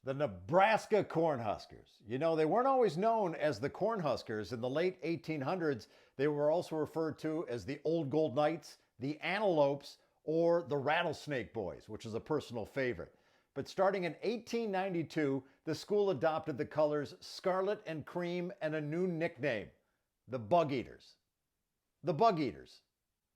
The Nebraska Cornhuskers. You know, they weren't always known as the Cornhuskers. In the late 1800s, they were also referred to as the Old Gold Knights, the Antelopes, or the Rattlesnake Boys, which is a personal favorite. But starting in 1892, the school adopted the colors scarlet and cream and a new nickname, the Bug Eaters. The Bug Eaters.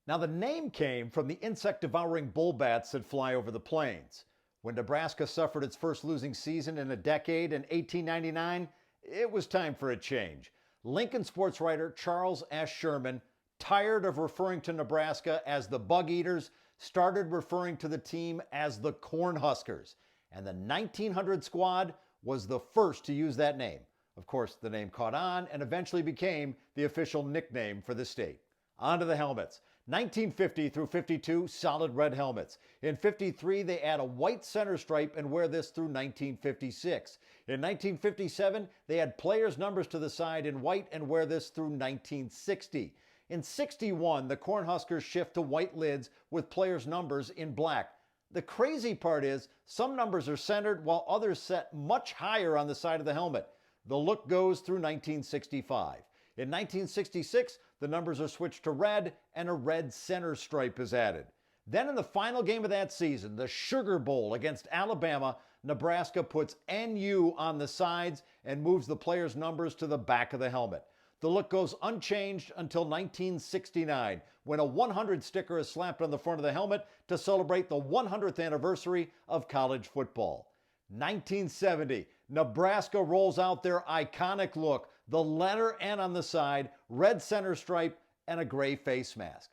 Now, the name came from the insect-devouring bull bats that fly over the plains. When Nebraska suffered its first losing season in a decade in 1899, it was time for a change. Lincoln sports writer Charles S. Sherman, tired of referring to Nebraska as the Bug Eaters, started referring to the team as the Cornhuskers. And the 1900 squad was the first to use that name. Of course, the name caught on and eventually became the official nickname for the state. On to the helmets. 1950 through 52, solid red helmets. In 53, they add a white center stripe and wear this through 1956. In 1957, they add players' numbers to the side in white and wear this through 1960. In 61, the Cornhuskers shift to white lids with players' numbers in black. The crazy part is, some numbers are centered while others set much higher on the side of the helmet. The look goes through 1965. In 1966, the numbers are switched to red and a red center stripe is added. Then in the final game of that season, the Sugar Bowl against Alabama, Nebraska puts NU on the sides and moves the players' numbers to the back of the helmet. The look goes unchanged until 1969, when a 100 sticker is slapped on the front of the helmet to celebrate the 100th anniversary of college football. 1970, Nebraska rolls out their iconic look, the letter N on the side, red center stripe, and a gray face mask.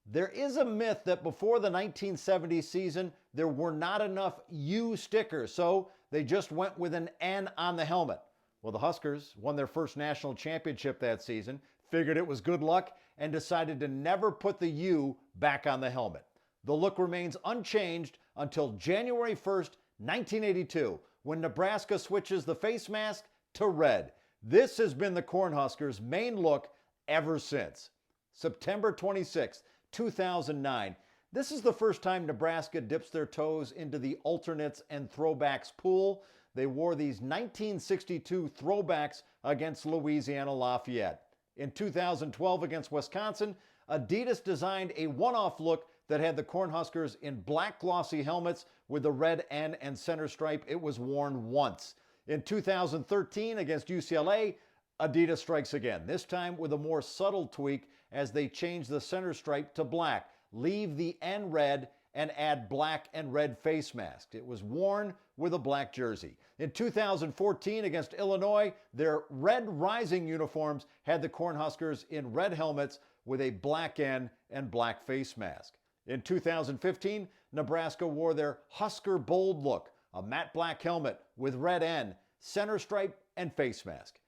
There is a myth that before the 1970 season, there were not enough U stickers, so they just went with an N on the helmet. Well, the Huskers won their first national championship that season, figured it was good luck, and decided to never put the U back on the helmet. The look remains unchanged until January 1st, 1982, when Nebraska switches the face mask to red. This has been the Cornhuskers' main look ever since. September 26, 2009. This is the first time Nebraska dips their toes into the alternates and throwbacks pool. They wore these 1962 throwbacks against Louisiana Lafayette. In 2012 against Wisconsin, Adidas designed a one-off look that had the Cornhuskers in black glossy helmets with the red N and center stripe. It was worn once. In 2013 against UCLA, Adidas strikes again, this time with a more subtle tweak as they change the center stripe to black, leave the N red, and add black and red face masks. It was worn with a black jersey. In 2014 against Illinois, their red rising uniforms had the Cornhuskers in red helmets with a black N and black face mask. In 2015, Nebraska wore their Husker Bold look, a matte black helmet with red N, center stripe, and face mask.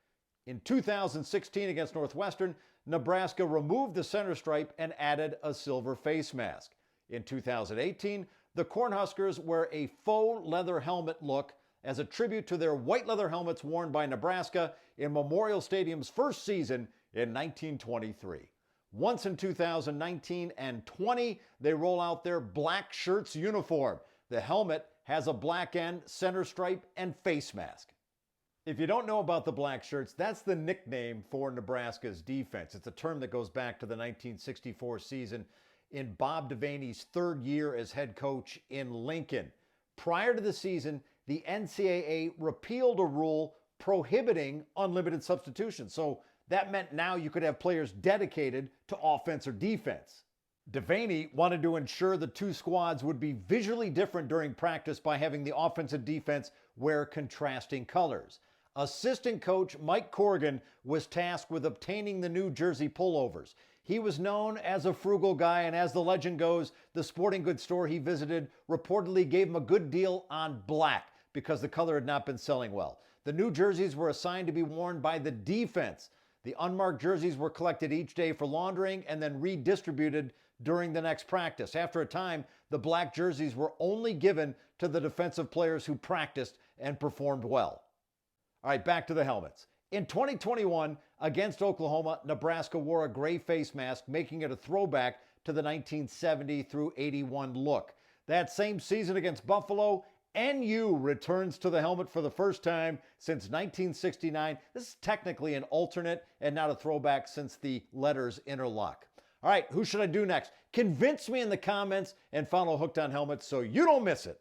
In 2016 against Northwestern, Nebraska removed the center stripe and added a silver face mask. In 2018, the Cornhuskers wear a faux leather helmet look as a tribute to their white leather helmets worn by Nebraska in Memorial Stadium's first season in 1923. Once in 2019 and 20, they roll out their Blackshirts uniform. The helmet has a black N, center stripe, and face mask. If you don't know about the Blackshirts, that's the nickname for Nebraska's defense. It's a term that goes back to the 1964 season in Bob Devaney's third year as head coach in Lincoln. Prior to the season, the NCAA repealed a rule prohibiting unlimited substitutions. So that meant now you could have players dedicated to offense or defense. Devaney wanted to ensure the two squads would be visually different during practice by having the offense and defense wear contrasting colors. Assistant coach Mike Corrigan was tasked with obtaining the new jersey pullovers. He was known as a frugal guy, and as the legend goes, the sporting goods store he visited reportedly gave him a good deal on black because the color had not been selling well. The new jerseys were assigned to be worn by the defense. The unmarked jerseys were collected each day for laundering and then redistributed during the next practice. After a time, the black jerseys were only given to the defensive players who practiced and performed well. All right, back to the helmets. In 2021, against Oklahoma, Nebraska wore a gray face mask, making it a throwback to the 1970 through 81 look. That same season against Buffalo, NU returns to the helmet for the first time since 1969. This is technically an alternate and not a throwback since the letters interlock. All right, who should I do next? Convince me in the comments and follow Hooked on Helmets so you don't miss it.